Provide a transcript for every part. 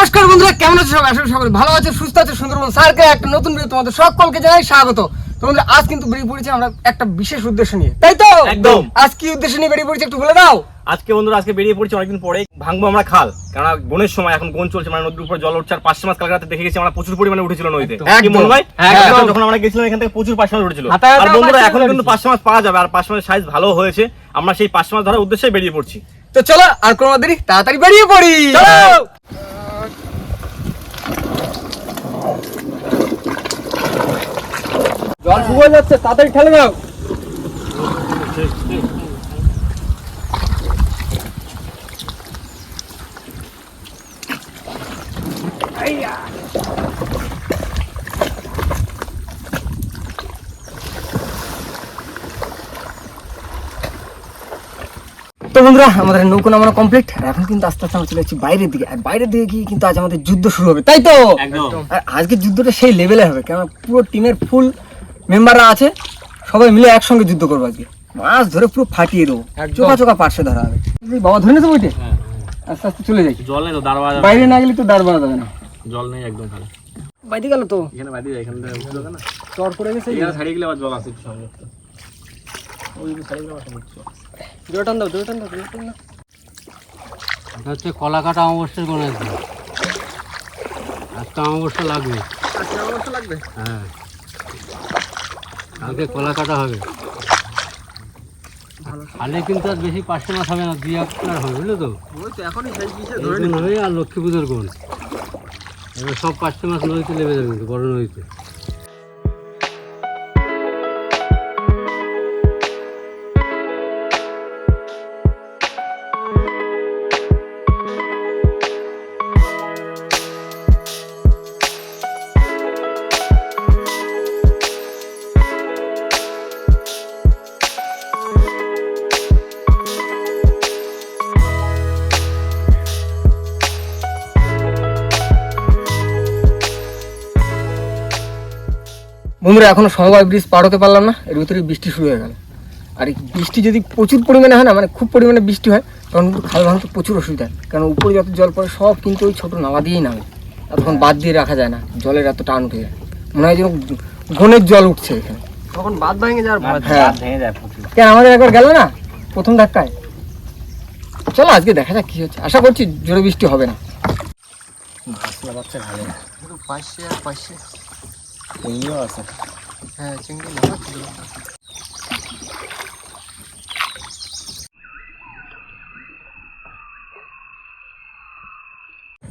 নমস্কার বন্ধুরা, কেমন আছো সবাই? আসলে সকলে ভালো আছে, সুস্থ আছে। সুন্দরবন সার্কেল একটা নতুন ভিডিও তোমাদের সকলকে জানাই স্বাগত। তো বন্ধুরা, আজ কিন্তু বেরিয়ে পড়েছি আমরা একটা বিশেষ উদ্দেশ্য নিয়ে, তাই তো? একদম। আজ কি উদ্দেশ্য নিয়ে বেরিয়ে পড়েছি একটু বলে দাও। আজকে বন্ধুরা বেরিয়ে পড়ছি অনেকদিন পরে, ভাঙবো আমরা খাল। কারণ বনের সময় এখন বন চলছে, মানে নদীর উপর জল উঠছে। আর 5 মাস কাল রাতে দেখে গেছি আমরা প্রচুর পরিমাণে উঠেছিল নদীতে। কি মনে হয় যখন আমরা গেছিলাম এখান থেকে প্রচুর 5 মাস উঠেছিল। আর বন্ধুরা এখন কিন্তু 5 মাস পাওয়া যাবে, আর 5 মাসের সাইজ ভালো হয়েছে। আমরা সেই 5 মাস ধরার উদ্দেশ্যে বেরিয়ে পড়ছি। তো চলো আর কোনো দেরি, তাড়াতাড়ি বেরিয়ে পড়ি। চলো। জল শুকিয়ে যাচ্ছে, তাড়াতাড়ি ঠেলে দাও। তো বন্ধুরা, আমাদের নৌকো নামানো কমপ্লিট। এখন কিন্তু আস্তে আস্তে আমরা চলে যাচ্ছি বাইরের দিকে। আর বাইরের দিকে গিয়ে কিন্তু আজ আমাদের যুদ্ধ শুরু হবে, তাই তো? আর আজকের যুদ্ধটা সেই লেভেলে হবে, কারণ পুরো টিমের ফুল মেম্বাররা আছে, সবাই মিলে একসঙ্গে যুদ্ধ করবো আজকে। মাছ ধরে পুরো ফাটিয়ে দেবো, চোখা চোখা পার্শ্বে ধরা হবে। বাবা ধরে নিতে বইটে, আস্তে আস্তে চলে যাই। জল নেই তো, দাঁড় বাজা বাইরে না গেলে তো দাঁড় বাজা যাবে না। জল নেই একদম খালি। বাইরে গেল তো, এখানে বাইরে এখানে উঠে না, চর পড়ে গেছে। এখানে ছাড়িয়ে গেলে আবার জল আছে একটু সামনে। ওই ছাড়িয়ে গেলে আবার জোটান দাও, জোটান দাও, জোটান দাও। এটা হচ্ছে কলা কাটা অমাবস্যার কোন আসবে, আজকে অমাবস্যা লাগবে। আজকে আমার তো লাগবে। হ্যাঁ, কালকে কলা কাটা হবে। খালে কিন্তু আর বেশি 500 মাস হবে না, 2-1 হবে, বুঝলো তো? ওই তো এখনই সেই বিষয়ে এই কোণ হবে আর লক্ষ্মী পুজোর কোণ। এবার সব 500 মাস নদীতে নেমে যাবে, কিন্তু বড় নদীতে। বন্ধুরা, এখনো সমবায় ব্রিজ পার হতে পারলাম না, এর ভিতরে বৃষ্টি শুরু হয়ে গেল। আর এই বৃষ্টি যদি প্রচুর পরিমাণে হয় না, মানে খুব পরিমাণে বৃষ্টি হয়, তখন কিন্তু খাল ভাঙতে প্রচুর অসুবিধা হয়। কারণ উপরে যত জল পড়ে সব কিন্তু ওই ছোটো নালা দিয়েই নামে, আর তখন বাদ দিয়ে রাখা যায় না, জলের এত টান উঠে যায়, মনে হয় যেন ঘনের জল উঠছে এখানে, তখন বাদ ভেঙে যাওয়ার ভয়। হ্যাঁ, ভেঙে যায় প্রচুর। কেন আমাদের একবার গেল না প্রথম ধাক্কায়। চলো আজকে দেখা যাক কি হচ্ছে, আশা করছি জোরে বৃষ্টি হবে না। ভাসলা বাচ্চা ভালো না, পাশে আর পাশে চিংড়িও আছে। হ্যাঁ, চিংড়ি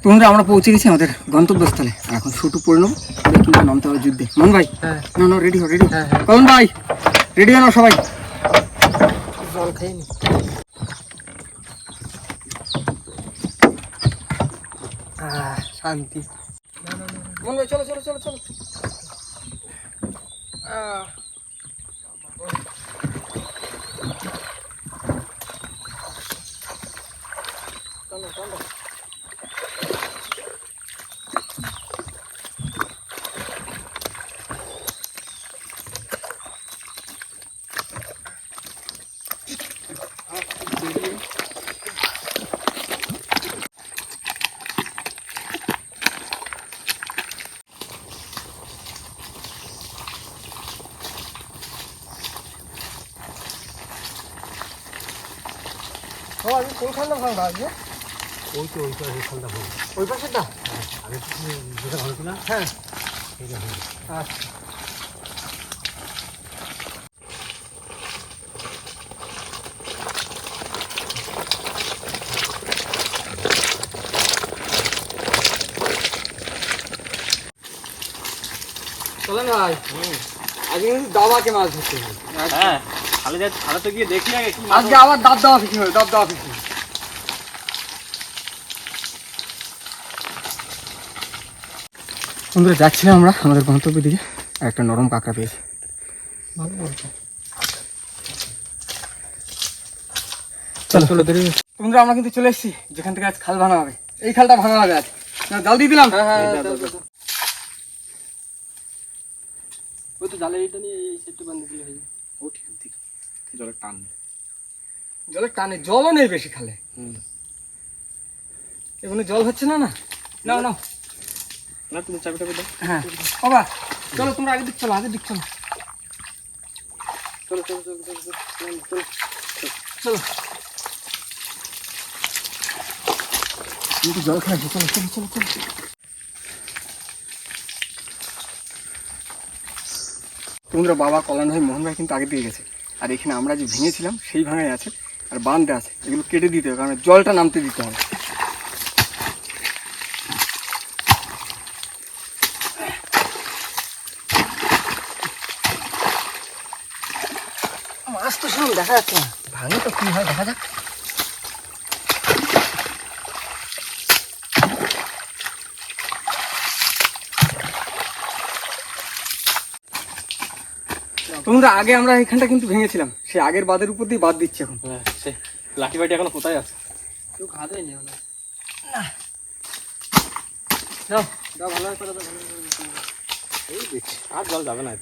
তোমরা আমরা পৌঁছে গেছি আমাদের গন্তব্যস্থলে। আর এখন শুটু পড়ে নেবো, কিন্তু নামতে হবে যুদ্ধে। মন ভাই, না না, রেডি হো, রেডি। কলন ভাই, রেডি হো সবাই। জল খেয়ে নি, শান্তি। মন ভাই, চলো চলো চলো চলো। আমি কোনখানটা ভাঙা আছে? ওই তো ওই পাশে খালটা হবে, ওই পাশেরটা? আগে যেটা ভালো ছিল হ্যাঁ, সেটা হবে। আচ্ছা। চলেন ভাই, আজকে কিন্তু দাবাকে মাছ ধরতে হবে। হ্যাঁ, খালে যাই, খালে তো গিয়ে দেখি আগে কি মাছ। আজকে আবার দাব দাওয়া ফিশিং হবে, দাব দাওয়া ফিশিং। বন্ধুরা, যাচ্ছিলাম আমরা আমাদের গন্তব্যের দিকে, আর একটা নরম কাঁকড়া পেয়েছি। চলো চলো দেরি। বন্ধুরা, আমরা কিন্তু চলে এসেছি যেখান থেকে আজ খাল ভাঙা হবে। এই খালটা ভাঙা হবে আজ। জাল দিয়ে দিলাম। ওই তো জালের এইটা নিয়ে এই সেটটা বাঁধে দিলে হয়ে যায়। ও ঠিক ঠিক। জলের টান নেই, জলের টানে জলও নেই বেশি খালে। এখানে জল হচ্ছে না না, নাও নাও। না তুমি চাবিটা দাও। হ্যাঁ বাবা চলো তোমরা আগে দিক চলো, আগে দিক চলো। চলো চলো চলো চলো চলো চলো চলো একটু জল খেয়ে আসি, চলো চলো চলো চলো। তোমরা বাবা, কল্যাণ ভাই, মোহন ভাই কিন্তু আগে দিয়ে গেছে। আর এখানে আমরা যে ভেঙেছিলাম সেই ভাঙাই আছে, আর বাঁধে আছে, এগুলো কেটে দিতে হবে কারণ জলটা নামতে দিতে হবে। মাছ তো সেরকম দেখা যাচ্ছে না, ভাঙে তো কি হয় দেখা যাক। তোমরা আগে আমরা এখানটা কিন্তু ভেঙেছিলাম, সেই আগের বাঁধের উপর দিয়ে বাদ দিচ্ছে এখন। হ্যাঁ সে লাঠি বাটি এখনো কোথায় আছে? কেউ খাদেই নি না। যাও যাও, ভালো করে দাও, ভালো করে দাও। এই দেখছি আর জল যাবে না,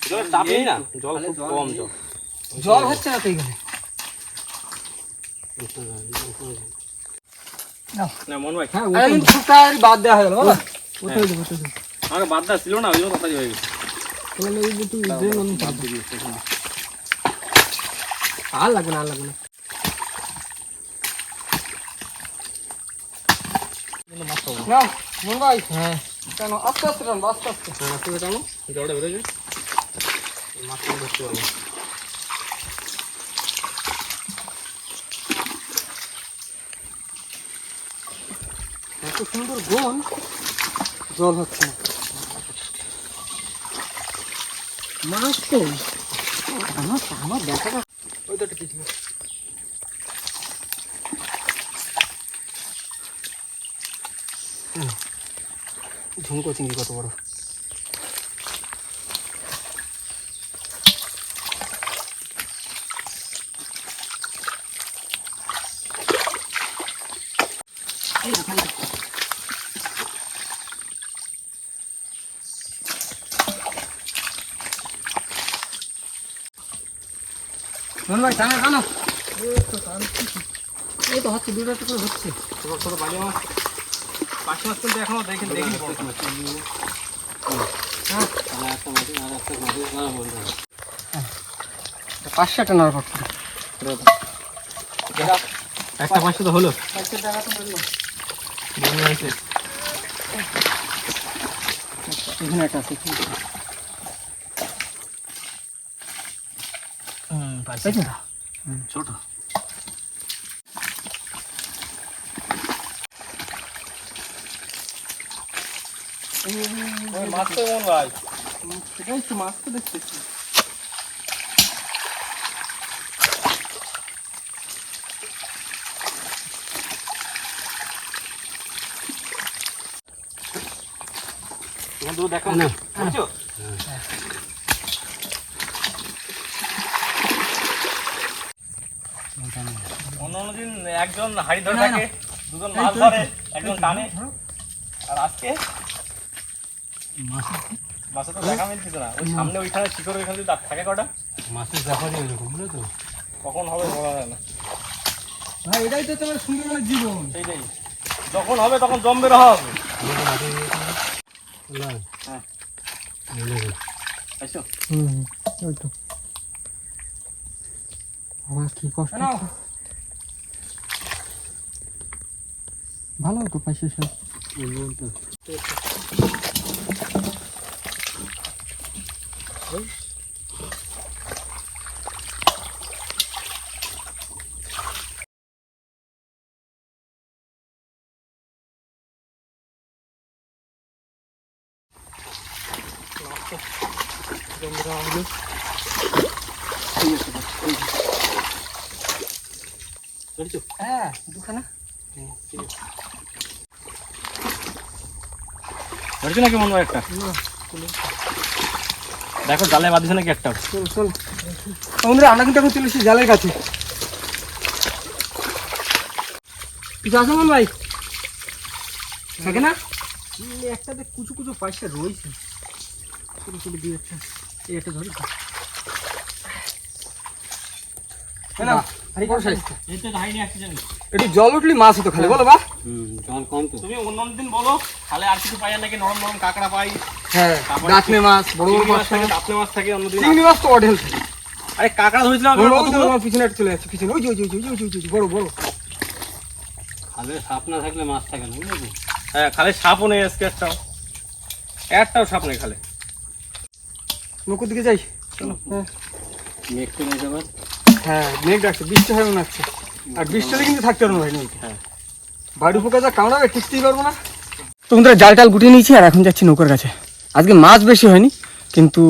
জলের চাপ নেই না, জল খুব কম। জল হচ্ছে না তো এখানে। না মন ভাই, হ্যাঁ ওটা কিন্তু শুকায় বাদ দেওয়া হয়ে গেল বাবা। ওটা হয়ে যাবে, ওটা হয়ে যাবে। আমাকে বাদ দেওয়া ছিল না, ওই জন্য তাড়াতাড়ি হয়ে গেছে। তাহলে এই বুটু ড্রেন অন বাদ দিয়ে দিয়েছে। আর লাগবে না, আর লাগবে না। নাও মোহন ভাই। হ্যাঁ কেন আস্তে আস্তে টান, আস্তে আস্তে। মাছ থেকে টানো, জলটা বেরোয় যায়, মাছটা ধরতে পারবো। এত সুন্দর গোন, জল হচ্ছে না। মাছ তো আমার আমার দেখা যাচ্ছে ওইটা কি ছিল। ঝুমকো চিংড়ি কত বড়। মন ভাই টানা টানো। এই তো হচ্ছে, দুটো করে হচ্ছে। ছোট ছোট বালি মাছ, পাঁচ মাছ কিন্তু এখনো দেখিনি। হ্যাঁ আর একটা মাটি আর একটা মাটি না বলতে 500 টানার পর একটা 500 তো হলো। 500 টাকা তো হলো। এখানে একটা আছে। ছোট মাছ তো মন ভাই, সেটাই তো মাছ তো দেখতেছি। তোমার দুটো দেখো না, বুঝছো? অন্য দিন একজন হাড়ি ধরে থাকে, দুজন মাছ ধরে, একজন টানে। আর আজকে মাছে তো দেখা মিলছিল না। ওই সামনে ওইখানে শিকড়, ওইখানে যদি থাকে কটা, মাছের ব্যাপারই এরকম, বুঝলে তো? কখন হবে বলা যায় না। ভাই এটাই তো তোমার সুন্দরবনের জীবন। সেইটাই, যখন হবে তখন জমবে রহা হবে। হ্যাঁ আইসো। ওই তো বাবা কি কষ্ট। ভালো তো পাইছে সব। হ্যাঁ দুখানা ধরছো নাকি মনে হয় একটা? দেখো জালে বাঁধিছে নাকি একটা। চল চল বন্ধুরা, আমরা কিন্তু এখন চলে এসেছি জালের কাছে। কিছু আছে মন ভাই? থাকে না একটাতে কুচু কুচু পয়সা রয়েছে, ছোটো ছোটো দিয়ে একটা, এই একটা ধরি। আরে বড় সাইজটা। এতে ধাই নিয়ে আসছি জানি। একটু জল উঠলি মাছ হতো খালি, বলো বা? জল কম তো। তুমি অন্য দিন বলো, তাহলে আর কিছু পাই আর নাকি নরম নরম কাঁকড়া পাই, হ্যাঁ, তারপরে দাঁতনে মাছ, বড় বড় মাছ থাকে, থাকে। দাঁতনে মাছ থাকে অন্যদিন। চিংড়ি মাছ তো অঢেল থাকে। আরে কাঁকড়া ধরেছিলাম আমি ওই যে কতগুলো। আমার পিছনে একটা চলে যাচ্ছে, পিছনে ওই যে ওই যে ওই যে ওই যে, ওই যে, বড় বড়। খালে সাপ না থাকলে মাছ থাকে না, বুঝলে তো? হ্যাঁ, খালে সাপও নেই আজকে একটাও সাপ নেই খালে। নৌকোর দিকে যাই, চলো। মেঘ তো নেই যাবার। হ্যাঁ, মেঘ ডাকছে, বৃষ্টি হবে মনে হচ্ছে। আর বৃষ্টি হলে কিন্তু থাকতে পারবো না ভাই নৌকো। হ্যাঁ। বাড়ি পোকা যা কামড়াবে টিকতেই পারবো না। তো বন্ধুরা, জাল টাল গুটিয়ে নিয়েছি আর এখন যাচ্ছি নৌকার কাছে। আজকে মাছ বেশি হয়নি, কিন্তু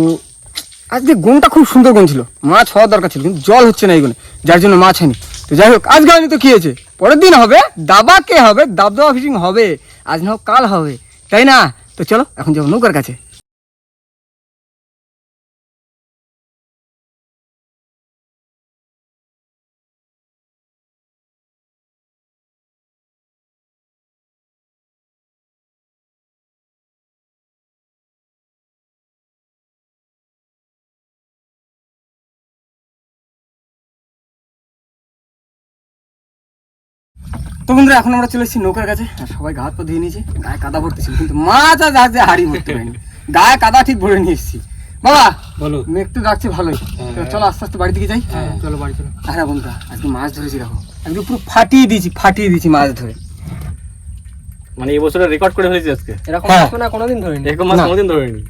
আজকে গুণটা খুব সুন্দর গুণ ছিল, মাছ হওয়ার দরকার ছিল, কিন্তু জল হচ্ছে না এই গুণে, যার জন্য মাছ হয়নি। তো যাই হোক, আজকে হয়নি তো কি হয়েছে, পরের দিন হবে, দাবাকে হবে, দাবদাবা ফিশিং হবে, আজ না হোক কাল হবে, তাই না? তো চলো এখন যাবো নৌকার কাছে। তো বন্ধুরা, এখন আমরা চলে এসেছি নৌকার কাছে, আর সবাই গা হাত পা ধুয়ে নিয়েছে, গায়ে কাদা ভরতে ছিল, কিন্তু মাছ আজ আজ হাড়ি ভরতে পারিনি, গায়ে কাদা ঠিক ভরে নিয়ে এসেছি। বাবা বলো। মেঘ তো ডাকছে ভালোই, তো চলো আস্তে আস্তে বাড়ি দিকে যাই। চলো বাড়ি চলো। হ্যাঁ বন্ধুরা, আজকে মাছ ধরেছি, দেখো আজকে পুরো ফাটিয়ে দিয়েছি মাছ ধরে। মানে এই বছরে রেকর্ড করে ফেলেছি আজকে। এরকম মাছ না কোনোদিন ধরিনি, এরকম মাছ না। কোনোদিন ধরিনি।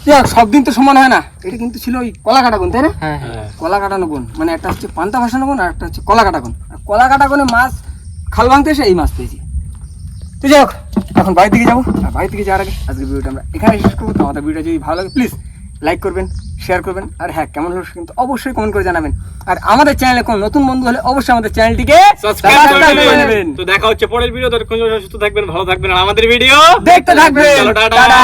দেখ, সব দিন তো সমান হয় না, এটা কিন্তু ছিল ওই কলা কাটা গুণ, তাই না? হ্যাঁ। কলা কাটানো গুণ, মানে একটা হচ্ছে পান্তা ভাসানো গুণ আর একটা হচ্ছে কলা কাটা গুণ। আর কলা কাটা গুণে মাছ খাল ভাঙতে এসে এই মাছ পেয়েছি। তো যাই হোক, এখন বাড়ির দিকে যাবো, আর বাড়ির দিকে যাওয়ার আগে আজকে ভিডিওটা আমরা এখানে শেষ করবো। তো আমাদের ভিডিওটা যদি ভালো লাগে প্লিজ লাইক করবেন, শেয়ার করবেন, আর হ্যাঁ, কেমন হলো কিন্তু অবশ্যই কমেন্ট করে জানাবেন। আর আমাদের চ্যানেলে কোনো নতুন বন্ধু হলে অবশ্যই আমাদের চ্যানেলটিকে সাবস্ক্রাইব সাবস্ক্রাইব করে নেবেন। তো দেখা হচ্ছে পরের ভিডিও। ততক্ষণ সুস্থ থাকবেন, ভালো থাকবেন, আর আমাদের ভিডিও দেখতে থাকবেন। চলো, টাটা। টাটা।